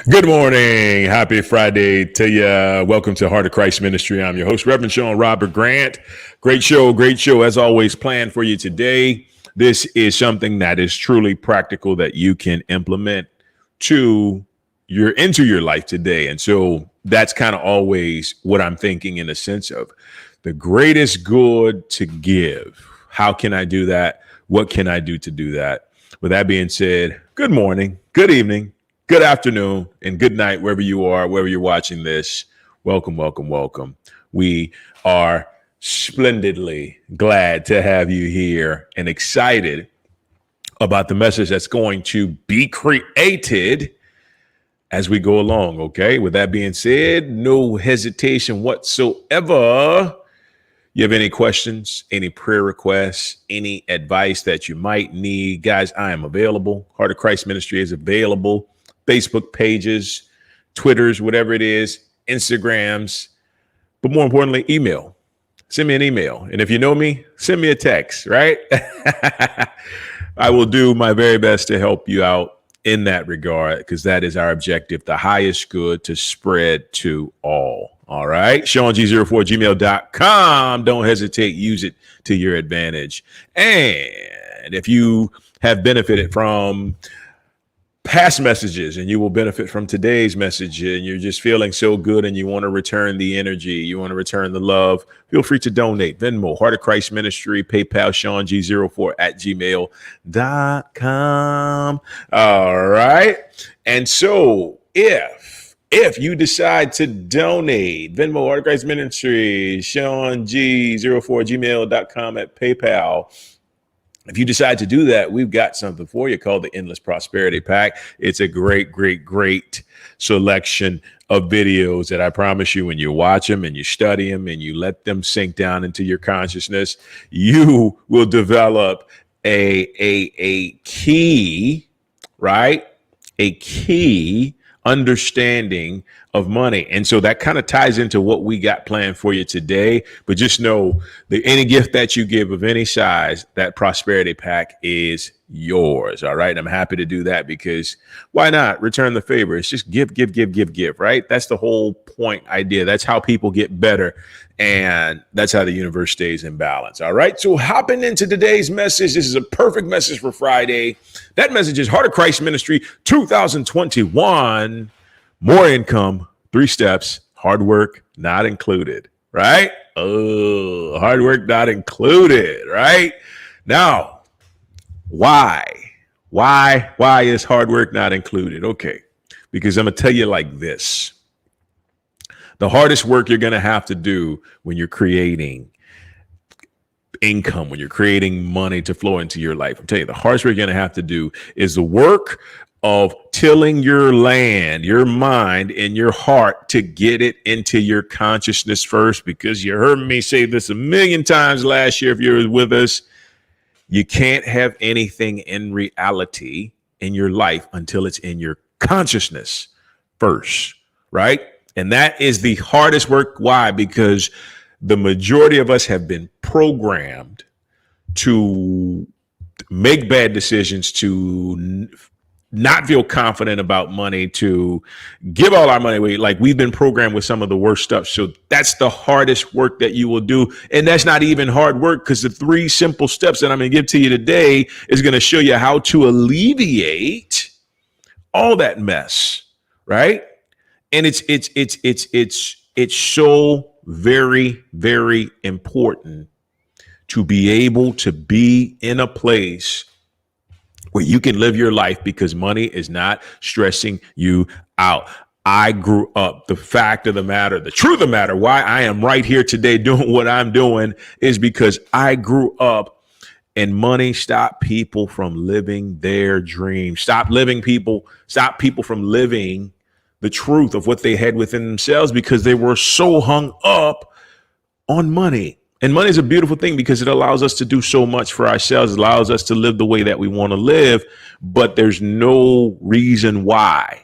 Good morning. Happy Friday to you. Welcome to Heart of Christ Ministry. I'm your host, Reverend Shaun Robert Grant. Great show, as always, planned for you today. This is something that is truly practical that you can implement into your life today. And so that's kind of always what I'm thinking in the sense of the greatest good to give. How can I do that? What can I do to do that? With that being said, good morning, good evening, good afternoon, and good night, wherever you are, wherever you're watching this. Welcome, welcome, welcome. We are splendidly glad to have you here and excited about the message that's going to be created as we go along, okay? With that being said, no hesitation whatsoever. You have any questions, any prayer requests, any advice that you might need, guys, I am available. Heart of Christ Ministry is available. Facebook pages, Twitters, whatever it is, Instagrams, but more importantly, email. Send me an email. And if you know me, send me a text, right? I will do my very best to help you out in that regard, because that is our objective, the highest good to spread to all. All right. ShaunG04@gmail.com. Don't hesitate. Use it to your advantage. And if you have benefited from past messages and you will benefit from today's message and you're just feeling so good and you want to return the energy, you want to return the love, feel free to donate. Venmo, Heart of Christ Ministry, PayPal, ShaunG04@gmail.com. All right. And so if you decide to donate, Venmo, Heart of Christ Ministry, ShaunG04@gmail.com, at PayPal. If you decide to do that, we've got something for you called the Endless Prosperity Pack. It's a great, great, great selection of videos that I promise you, when you watch them and you study them and you let them sink down into your consciousness, you will develop a key, right? A key understanding of money. And so that kind of ties into what we got planned for you today. But just know that any gift that you give of any size, that prosperity pack is yours. All right. I'm happy to do that, because why not return the favor? It's just give, right? That's the whole point idea. That's how people get better. And that's how the universe stays in balance. All right. So hopping into today's message, this is a perfect message for Friday. That message is Heart of Christ Ministry 2021. More income, 3 steps, hard work not included, right? Oh, hard work not included, right? Now, why? Why is hard work not included? Okay, because I'm going to tell you like this. The hardest work you're going to have to do when you're creating income, when you're creating money to flow into your life, I'm telling you, the hardest work you're going to have to do is the work of tilling your land, your mind, and your heart to get it into your consciousness first. Because you heard me say this a million times last year, if you're with us, you can't have anything in reality in your life until it's in your consciousness first, right? And that is the hardest work. Why? Because the majority of us have been programmed to make bad decisions, to not feel confident about money, to give all our money away. Like, we've been programmed with some of the worst stuff. So that's the hardest work that you will do. And that's not even hard work, because the 3 simple steps that I'm going to give to you today is going to show you how to alleviate all that mess, right? And it's so very, very important to be able to be in a place where you can live your life, because money is not stressing you out. I grew up, the fact of the matter, the truth of the matter, why I am right here today doing what I'm doing is because I grew up and money stopped people from living their dreams. Stop people from living the truth of what they had within themselves, because they were so hung up on money. And money is a beautiful thing, because it allows us to do so much for ourselves. It allows us to live the way that we want to live, but there's no reason why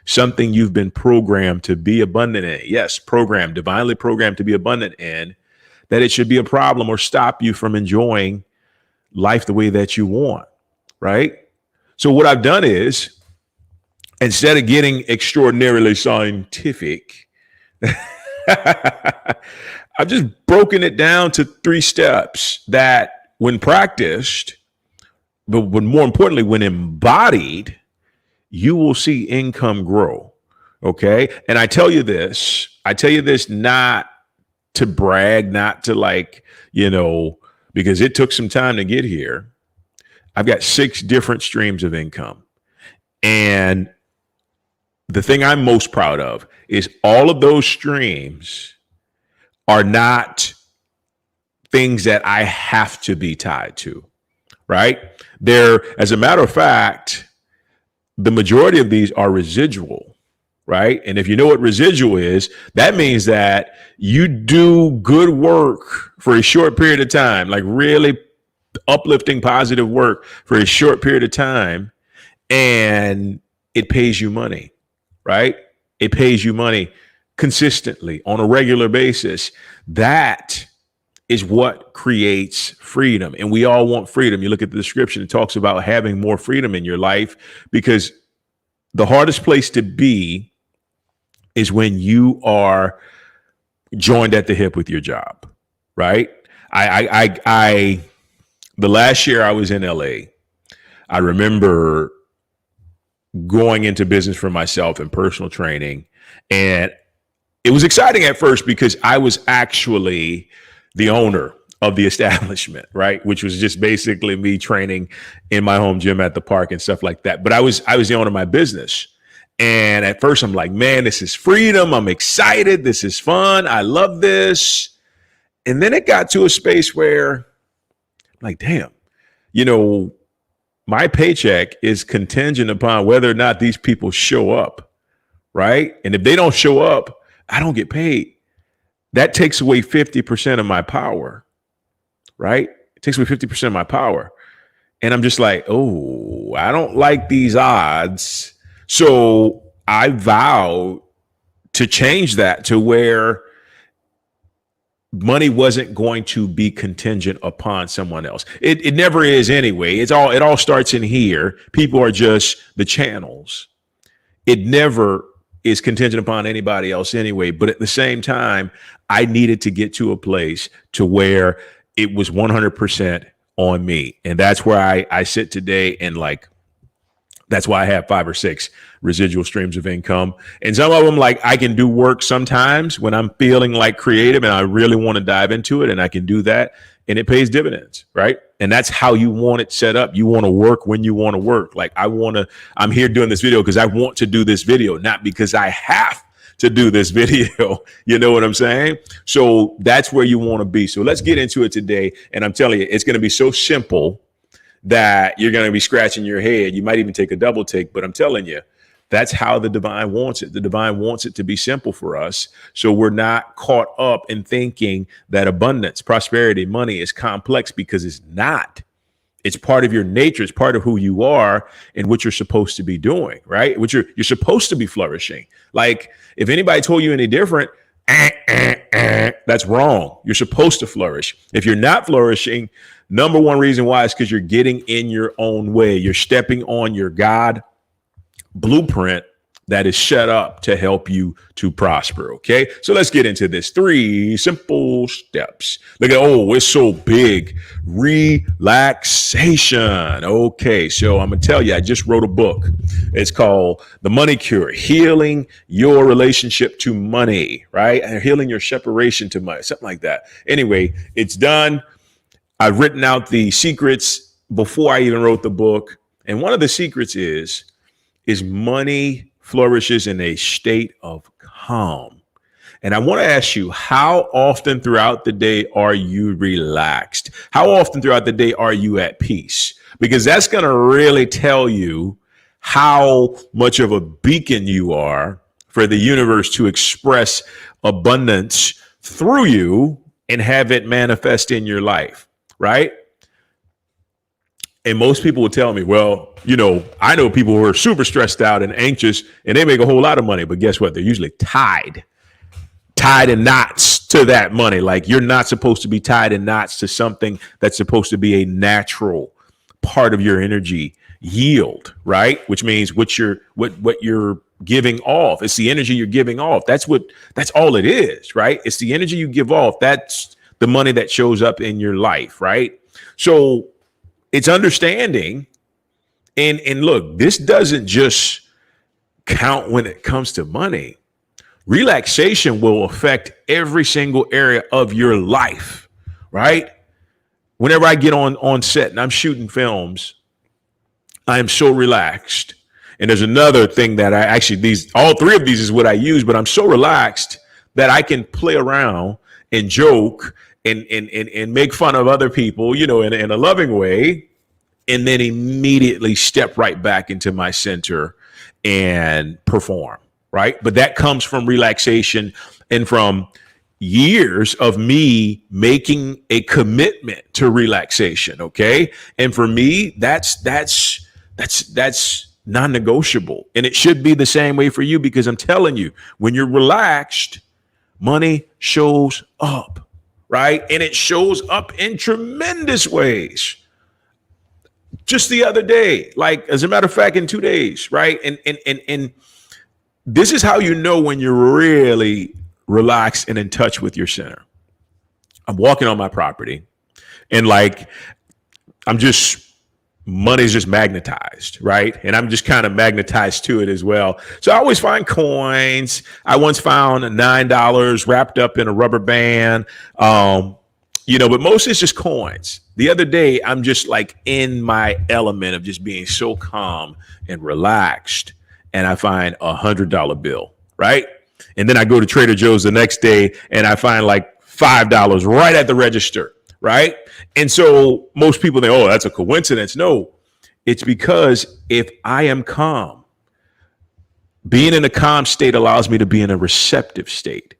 something you've been programmed to be abundant in, yes, divinely programmed to be abundant in, that it should be a problem or stop you from enjoying life the way that you want, right? So what I've done is instead of getting extraordinarily scientific, I've just broken it down to 3 steps that, when practiced, but more importantly, when embodied, you will see income grow. Okay. And I tell you this not to brag, not to because it took some time to get here. I've got 6 different streams of income. And the thing I'm most proud of is all of those streams are not things that I have to be tied to, right? They're, as a matter of fact, the majority of these are residual, right? And if you know what residual is, that means that you do good work for a short period of time, like really uplifting, positive work for a short period of time, and it pays you money, right? It pays you money consistently on a regular basis. That is what creates freedom. And we all want freedom. You look at the description, it talks about having more freedom in your life, because the hardest place to be is when you are joined at the hip with your job, right? The last year I was in LA, I remember going into business for myself and personal training. And it was exciting at first because I was actually the owner of the establishment, right? Which was just basically me training in my home gym at the park and stuff like that. But I was the owner of my business. And at first I'm like, man, this is freedom. I'm excited. This is fun. I love this. And then it got to a space where I'm like, damn, my paycheck is contingent upon whether or not these people show up, right? And if they don't show up, I don't get paid. That takes away 50% of my power, right? It takes away 50% of my power. And I'm just like, oh, I don't like these odds. So I vowed to change that to where money wasn't going to be contingent upon someone else. It never is anyway. It all starts in here. People are just the channels. It never is contingent upon anybody else anyway. But at the same time, I needed to get to a place to where it was 100% on me. And that's where I sit today, and that's why I have 5 or 6 residual streams of income. And some of them, I can do work sometimes when I'm feeling creative and I really want to dive into it, and I can do that, and it pays dividends, right? And that's how you want it set up. You want to work when you want to work. I'm here doing this video because I want to do this video, not because I have to do this video. You know what I'm saying? So that's where you want to be. So let's get into it today. And I'm telling you, it's going to be so simple that you're going to be scratching your head. You might even take a double take, but I'm telling you, that's how the divine wants it. The divine wants it to be simple for us, so we're not caught up in thinking that abundance, prosperity, money is complex, because it's not. It's part of your nature. It's part of who you are and what you're supposed to be doing, right? What you're supposed to be flourishing. If anybody told you any different, that's wrong. You're supposed to flourish. If you're not flourishing, number one reason why is because you're getting in your own way. You're stepping on your God blueprint that is set up to help you to prosper. Okay. So let's get into this. 3 simple steps. Look at, it's so big. Relaxation. Okay. So I'm going to tell you, I just wrote a book. It's called The Money Cure, Healing Your Relationship to Money, right? And healing your separation to money, something like that. Anyway, it's done. I've written out the secrets before I even wrote the book. And one of the secrets is money flourishes in a state of calm. And I want to ask you, how often throughout the day are you relaxed? How often throughout the day are you at peace? Because that's going to really tell you how much of a beacon you are for the universe to express abundance through you and have it manifest in your life, right? And most people will tell me, well, I know people who are super stressed out and anxious, and they make a whole lot of money. But guess what? They're usually tied in knots to that money. You're not supposed to be tied in knots to something that's supposed to be a natural part of your energy yield, right? Which means what you're giving off. It's the energy you're giving off. That's all it is, right? It's the energy you give off. That's the money that shows up in your life, right? So it's understanding. And look, this doesn't just count when it comes to money. Relaxation will affect every single area of your life, right? Whenever I get on set and I'm shooting films, I am so relaxed. And there's another thing that all three of these is what I use, but I'm so relaxed that I can play around and joke and make fun of other people, in a loving way, and then immediately step right back into my center and perform, right? But that comes from relaxation and from years of me making a commitment to relaxation, okay? And for me, that's non-negotiable. And it should be the same way for you, because I'm telling you, when you're relaxed, money shows up, right? And it shows up in tremendous ways. Just the other day, like, as a matter of fact, in 2 days, right? And this is how you know when you're really relaxed and in touch with your center. I'm walking on my property, and money's just magnetized, right? And I'm just kind of magnetized to it as well. So I always find coins. I once found $9 wrapped up in a rubber band, but mostly it's just coins. The other day, I'm just like in my element of just being so calm and relaxed, and I find $100 bill, right? And then I go to Trader Joe's the next day and I find like $5 right at the register, right? And so most people think, oh, that's a coincidence. No, it's because if I am calm, being in a calm state allows me to be in a receptive state,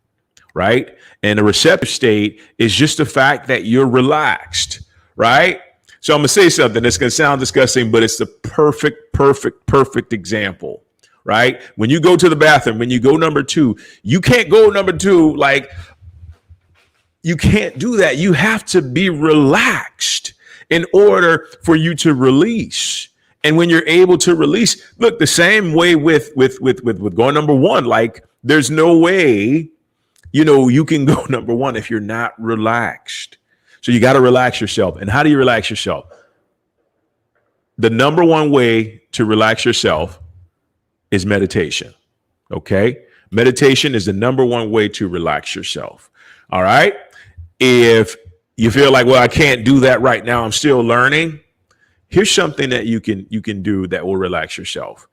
right? And a receptive state is just the fact that you're relaxed, right? So I'm going to say something that's going to sound disgusting, but it's the perfect example, right? When you go to the bathroom, when you go number 2, you can't go number 2 like, you can't do that. You have to be relaxed in order for you to release. And when you're able to release, look, the same way with going number 1, like, there's no way, you can go number 1 if you're not relaxed. So you got to relax yourself. And how do you relax yourself? The number 1 way to relax yourself is meditation. Okay. Meditation is the number 1 way to relax yourself. All right. If you feel like, well, I can't do that right now, I'm still learning. Here's something that you can do that will relax yourself.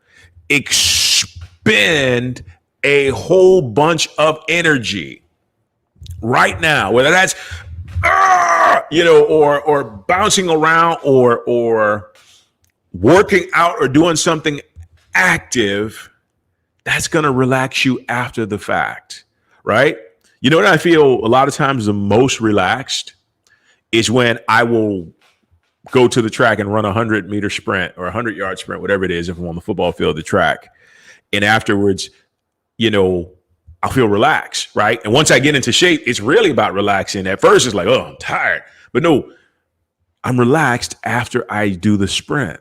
Expend a whole bunch of energy right now, whether that's, or bouncing around or working out or doing something active. That's going to relax you after the fact, right? You know what I feel a lot of times the most relaxed is when I will go to the track and run a 100-meter sprint or a 100-yard sprint, whatever it is, if I'm on the football field, the track. And afterwards, I'll feel relaxed, right? And once I get into shape, it's really about relaxing. At first, it's like, oh, I'm tired. But no, I'm relaxed after I do the sprint.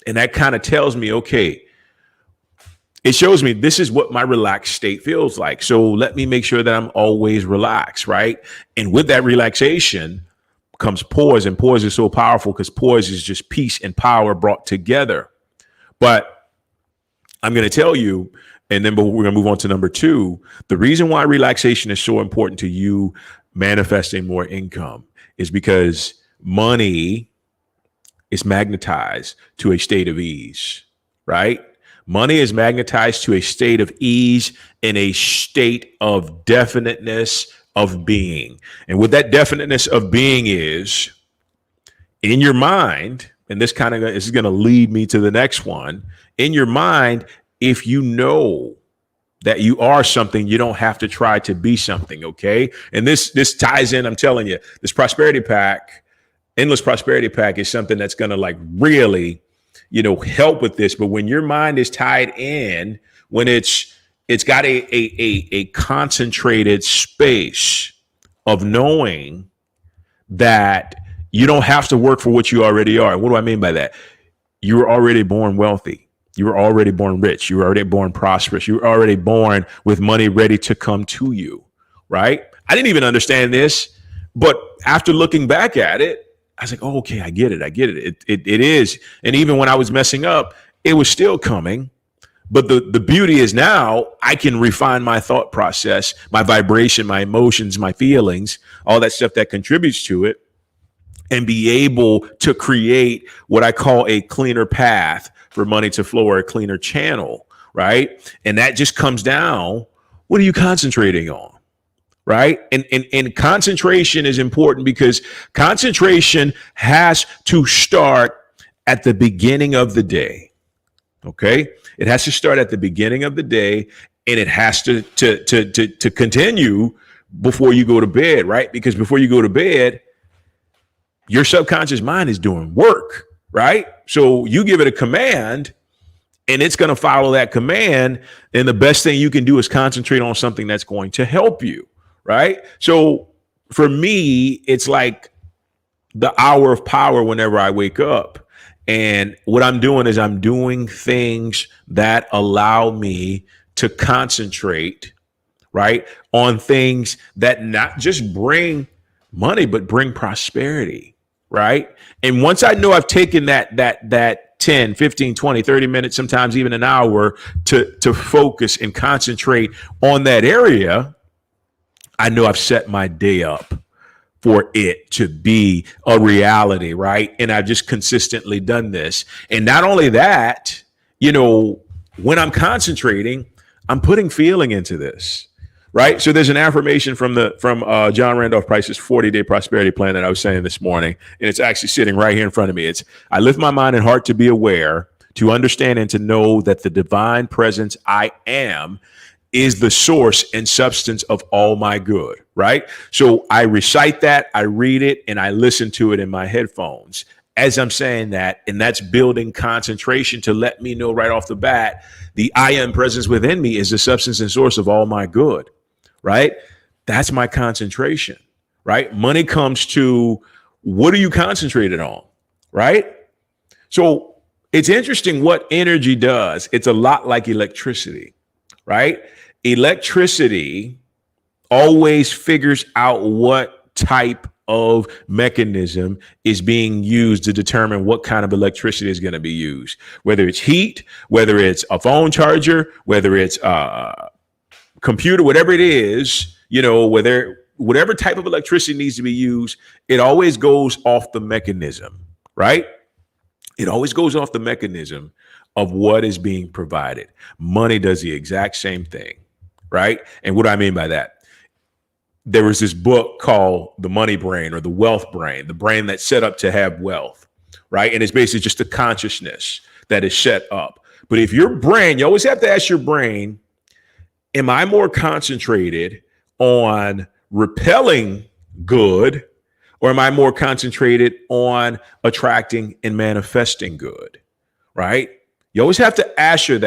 And that kind of tells me, okay, it shows me this is what my relaxed state feels like. So let me make sure that I'm always relaxed, right? And with that relaxation comes poise. And poise is so powerful because poise is just peace and power brought together. But I'm going to tell you, and then we're going to move on to number 2. The reason why relaxation is so important to you manifesting more income is because money is magnetized to a state of ease, right? Money is magnetized to a state of ease and a state of definiteness of being. And what that definiteness of being is in your mind, and this is going to lead me to the next one. In your mind, if you know that you are something, you don't have to try to be something, okay? And this ties in, I'm telling you, this prosperity pack, endless prosperity pack is something that's going to really, help with this. But when your mind is tied in, when it's got a concentrated space of knowing that You don't have to work for what you already are. What do I mean by that? You were already born wealthy. You were already born rich. You were already born prosperous. You were already born with money ready to come to you, right? I didn't even understand this, but after looking back at it, I was like, oh, okay, I get it. It is. And even when I was messing up, it was still coming. But the beauty is now I can refine my thought process, my vibration, my emotions, my feelings, all that stuff that contributes to it, and be able to create what I call a cleaner path for money to flow, or a cleaner channel, right? And that just comes down, what are you concentrating on? Right. And concentration is important, because concentration has to start at the beginning of the day. OK, it has to start at the beginning of the day, and it has to continue before you go to bed. Right. Because before you go to bed, your subconscious mind is doing work. Right. So you give it a command, and it's going to follow that command. And the best thing you can do is concentrate on something that's going to help you. Right. So for me, it's like the hour of power whenever I wake up. And what I'm doing is I'm doing things that allow me to concentrate, right, on things that not just bring money, but bring prosperity. Right. And once I know I've taken that 10, 15, 20, 30 minutes, sometimes even an hour to focus and concentrate on that area, I know I've set my day up for it to be a reality, right? And I've just consistently done this. And not only that, when I'm concentrating, I'm putting feeling into this, right? So there's an affirmation from John Randolph Price's 40-day prosperity plan that I was saying this morning, and it's actually sitting right here in front of me. It's, I lift my mind and heart to be aware, to understand and to know that the divine presence I am is the source and substance of all my good, right? So I recite that, I read it, and I listen to it in my headphones as I'm saying that, and that's building concentration to let me know right off the bat, the I am presence within me is the substance and source of all my good, right? That's my concentration, right? Money comes to, what are you concentrated on, right? So it's interesting what energy does. It's a lot like electricity, right? Electricity always figures out what type of mechanism is being used to determine what kind of electricity is going to be used, whether it's heat, whether it's a phone charger, whether it's a computer, whatever it is, whatever type of electricity needs to be used, it always goes off the mechanism, right? It always goes off the mechanism of what is being provided. Money does the exact same thing, right? And what do I mean by that? There was this book called The Money Brain, or The Wealth Brain, the brain that's set up to have wealth, right? And it's basically just a consciousness that is set up. But if your brain, you always have to ask your brain, am I more concentrated on repelling good, or am I more concentrated on attracting and manifesting good, right? You always have to ask yourself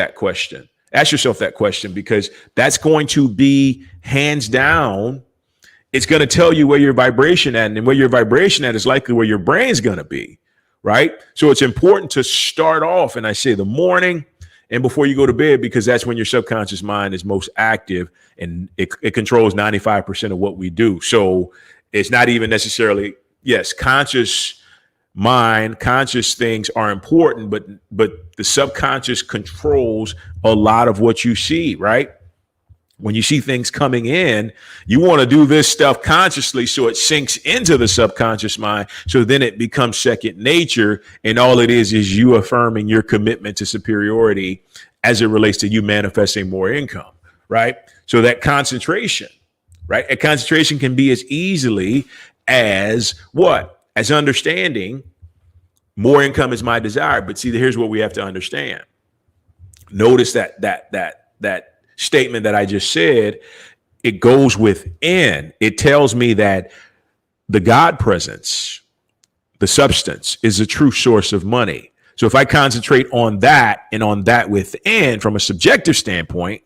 that question, because that's going to be hands down. It's going to tell you where your vibration at, and where your vibration at is likely where your brain's going to be, right? So it's important to start off, and I say the morning and before you go to bed, because that's when your subconscious mind is most active, and it controls 95% of what we do. So it's not even necessarily, yes, conscious mind, conscious things are important, but the subconscious controls a lot of what you see, right? When you see things coming in, you want to do this stuff consciously so it sinks into the subconscious mind. So then it becomes second nature. And all it is you affirming your commitment to superiority as it relates to you manifesting more income, right? So that concentration, right? A concentration can be as easily as what? As understanding more income is my desire. But see, here's what we have to understand. Notice that statement that I just said, it goes within. It tells me that the God presence, the substance, is the true source of money. So if I concentrate on that and on that within from a subjective standpoint,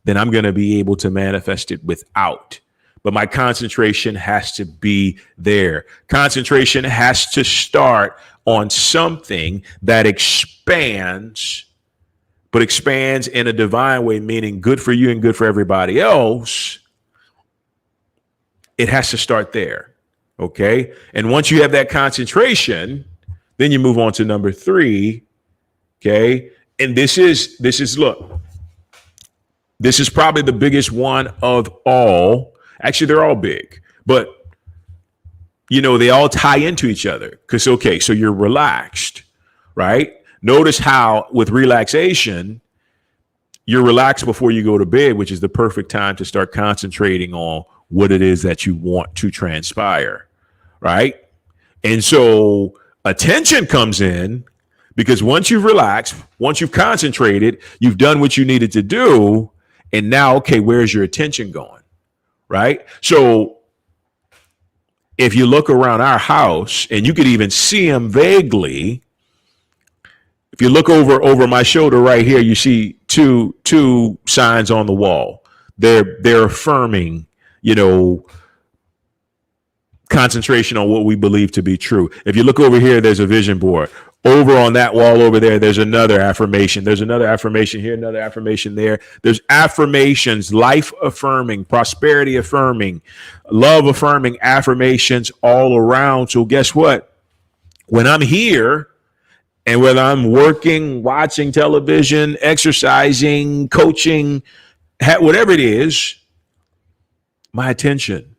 then I'm going to be able to manifest it without. but my concentration has to be there. Concentration has to start on something that expands, but expands in a divine way, meaning good for you and good for everybody else. It has to start there. Okay. And once you have that concentration, then you move on to number 3. Okay. And this is look, this is probably the biggest one of all. Actually, they're all big, but they all tie into each other. Because, okay, so you're relaxed, right? Notice how with relaxation, you're relaxed before you go to bed, which is the perfect time to start concentrating on what it is that you want to transpire, right? And so attention comes in because once you've relaxed, once you've concentrated, you've done what you needed to do. And now, okay, where's your attention going, right? So if you look around our house, and you could even see them vaguely, if you look over my shoulder right here, you see two signs on the wall. They're affirming, concentration on what we believe to be true. If you look over here, there's a vision board. Over on that wall over there, there's another affirmation. There's another affirmation here, another affirmation there. There's affirmations, life affirming, prosperity affirming, love affirming affirmations all around. So guess what? When I'm here, and whether I'm working, watching television, exercising, coaching, whatever it is, my attention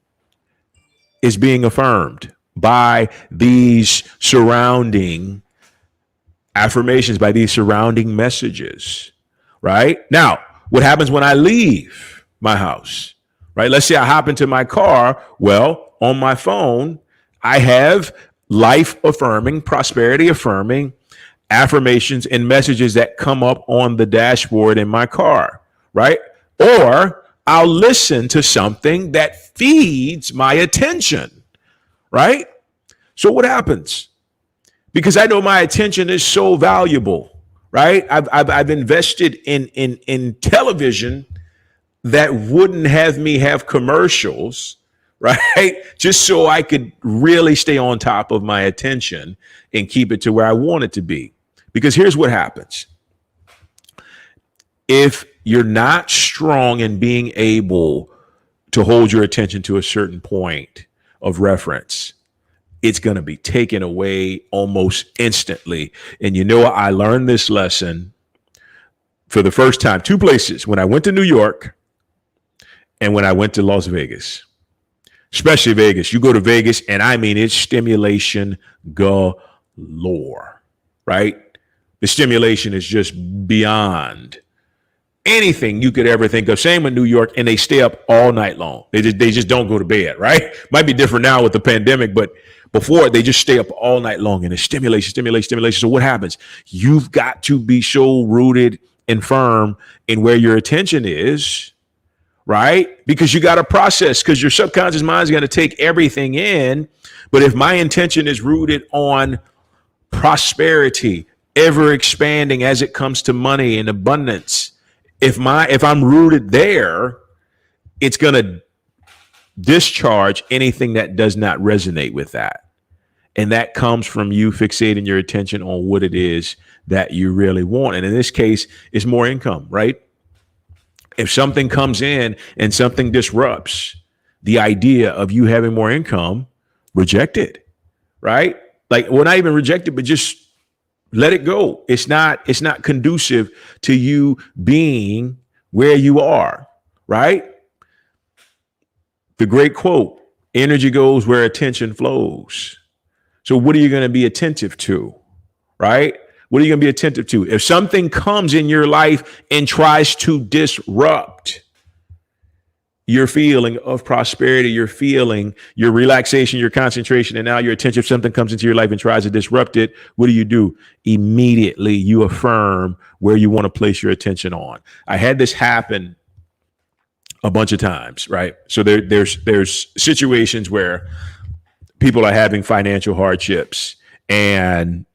is being affirmed by these surrounding affirmations, by these surrounding messages, right? Now, what happens when I leave my house, right? Let's say I hop into my car. Well, on my phone, I have life affirming, prosperity affirming affirmations and messages that come up on the dashboard in my car, right? Or I'll listen to something that feeds my attention, right? So what happens? Because I know my attention is so valuable, right? I've invested in television that wouldn't have me have commercials, right? Just so I could really stay on top of my attention and keep it to where I want it to be. Because here's what happens. If you're not strong in being able to hold your attention to a certain point of reference, it's going to be taken away almost instantly. And I learned this lesson for the first time, 2 places, when I went to New York and when I went to Las Vegas, especially Vegas. You go to Vegas and I mean, it's stimulation galore, right? The stimulation is just beyond anything you could ever think of. Same with New York, and they stay up all night long. They just don't go to bed, right? Might be different now with the pandemic, but before they just stay up all night long, and it's stimulation. So what happens? You've got to be so rooted and firm in where your attention is, right? Because you got to process, because your subconscious mind is going to take everything in. But if my intention is rooted on prosperity, ever expanding as it comes to money and abundance, if I'm rooted there, it's going to discharge anything that does not resonate with that. And that comes from you fixating your attention on what it is that you really want. And in this case, it's more income, right? If something comes in and something disrupts the idea of you having more income, reject it, right? Like, well, not even reject it, but just let it go. It's not conducive to you being where you are, right? The great quote, energy goes where attention flows. So what are you going to be attentive to, right? What are you going to be attentive to? If something comes in your life and tries to disrupt your feeling of prosperity, your feeling, your relaxation, your concentration, and now your attention, if something comes into your life and tries to disrupt it, what do? Immediately you affirm where you want to place your attention on. I had this happen a bunch of times, right? So there's situations where people are having financial hardships, and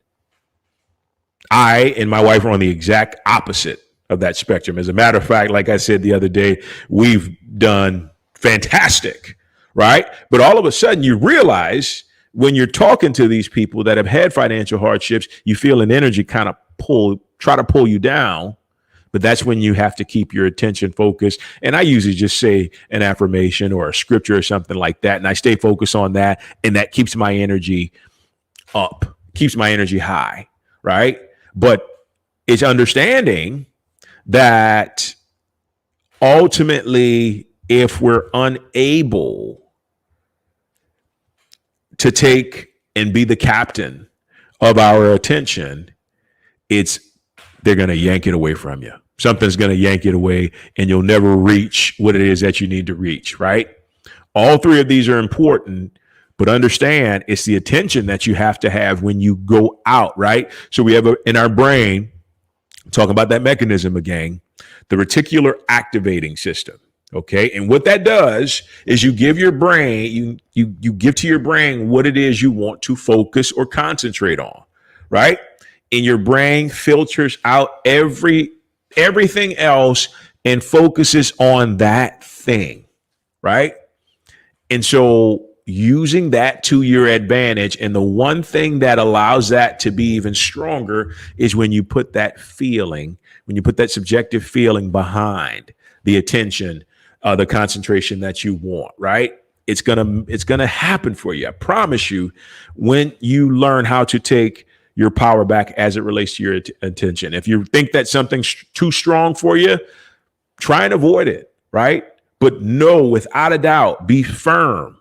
I and my wife are on the exact opposite of that spectrum. As a matter of fact, like I said the other day, we've done fantastic right? But all of a sudden you realize when you're talking to these people that have had financial hardships, you feel an energy kind of try to pull you down. But that's when you have to keep your attention focused. And I usually just say an affirmation or a scripture or something like that. And I stay focused on that. And that keeps my energy up, keeps my energy high, right? But it's understanding that ultimately, if we're unable to take and be the captain of our attention, they're going to yank it away from you. Something's going to yank it away and you'll never reach what it is that you need to reach, right? All three of these are important, but understand it's the attention that you have to have when you go out, right? So we have in our brain, talking about that mechanism again, the reticular activating system. Okay. And what that does is you give your brain, you give to your brain what it is you want to focus or concentrate on, right? And your brain filters out everything else and focuses on that thing, right? And so using that to your advantage, and the one thing that allows that to be even stronger is when you put that feeling, when you put that subjective feeling behind the attention, the concentration that you want, right? It's gonna happen for you. I promise you, when you learn how to take your power back as it relates to your attention. If you think that something's too strong for you, try and avoid it, right? But know without a doubt, be firm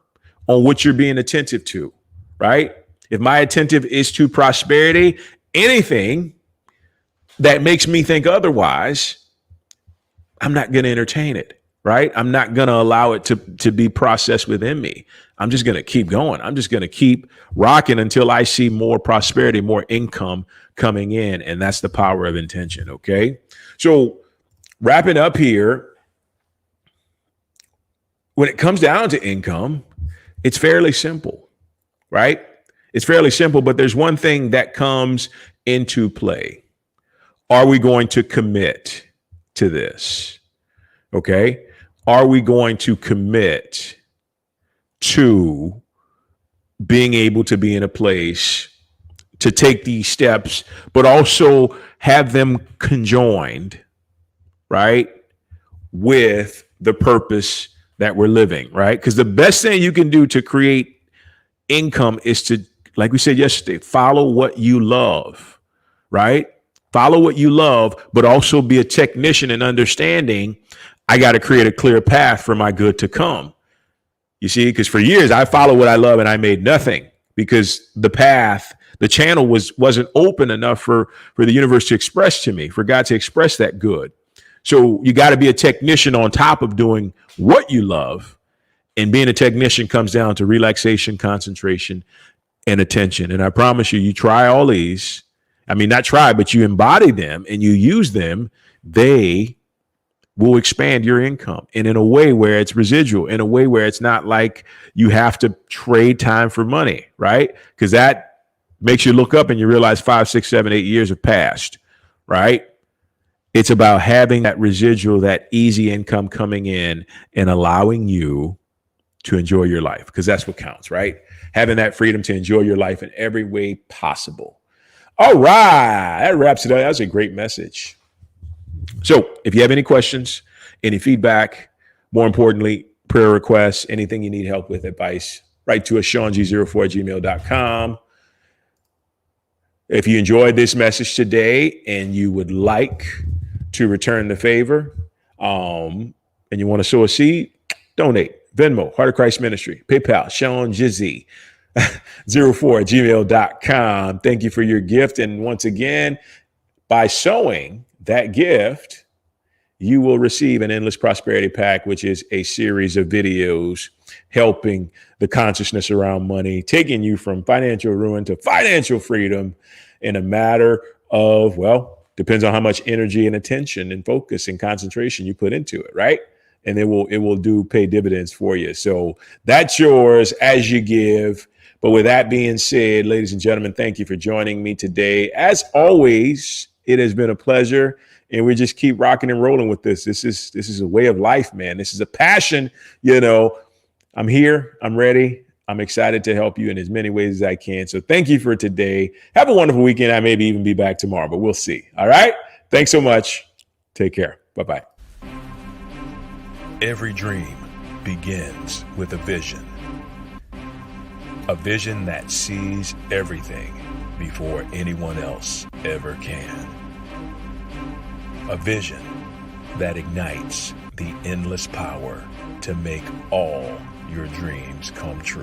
on what you're being attentive to, right? If my attentive is to prosperity, anything that makes me think otherwise, I'm not going to entertain it, right? I'm not going to allow it to be processed within me. I'm just going to keep going. I'm just going to keep rocking until I see more prosperity, more income coming in. And that's the power of intention. Okay. So wrapping up here, when it comes down to income, it's fairly simple, right? It's fairly simple, but there's one thing that comes into play. Are we going to commit to this? Okay. Are we going to commit to being able to be in a place to take these steps, but also have them conjoined, right, with the purpose that we're living, right? Because the best thing you can do to create income is to, like we said yesterday, follow what you love, right? Follow what you love, but also be a technician in understanding I got to create a clear path for my good to come. You see, because for years I followed what I love and I made nothing because the path, the channel wasn't open enough for the universe to express to me, for God to express that good. So you got to be a technician on top of doing what you love. And being a technician comes down to relaxation, concentration, and attention. And I promise you, you try all these. I mean, not try, but you embody them and you use them. They will expand your income, and in a way where it's residual, in a way where it's not like you have to trade time for money, right? Because that makes you look up and you realize 5, 6, 7, 8 years have passed, right? It's about having that residual, that easy income coming in and allowing you to enjoy your life, because that's what counts, right? Having that freedom to enjoy your life in every way possible. All right, that wraps it up. That was a great message. So if you have any questions, any feedback, more importantly, prayer requests, anything you need help with, advice, write to us, ShaunG04@gmail.com. If you enjoyed this message today and you would like to return the favor and you want to sow a seed, donate. Venmo, Heart of Christ Ministry, PayPal, ShaunG04@gmail.com. Thank you for your gift. And once again, by sowing that gift, you will receive an Endless Prosperity Pack, which is a series of videos helping the consciousness around money, taking you from financial ruin to financial freedom in a matter of, well, depends on how much energy and attention and focus and concentration you put into it, right? And it will pay dividends for you. So that's yours as you give. But with that being said, ladies and gentlemen, thank you for joining me today. As always, it has been a pleasure. And we just keep rocking and rolling with this. This is a way of life, man. This is a passion, I'm here. I'm ready. I'm excited to help you in as many ways as I can. So thank you for today. Have a wonderful weekend. I maybe even be back tomorrow, but we'll see. All right. Thanks so much. Take care. Bye-bye. Every dream begins with a vision. A vision that sees everything before anyone else ever can. A vision that ignites the endless power to make all your dreams come true.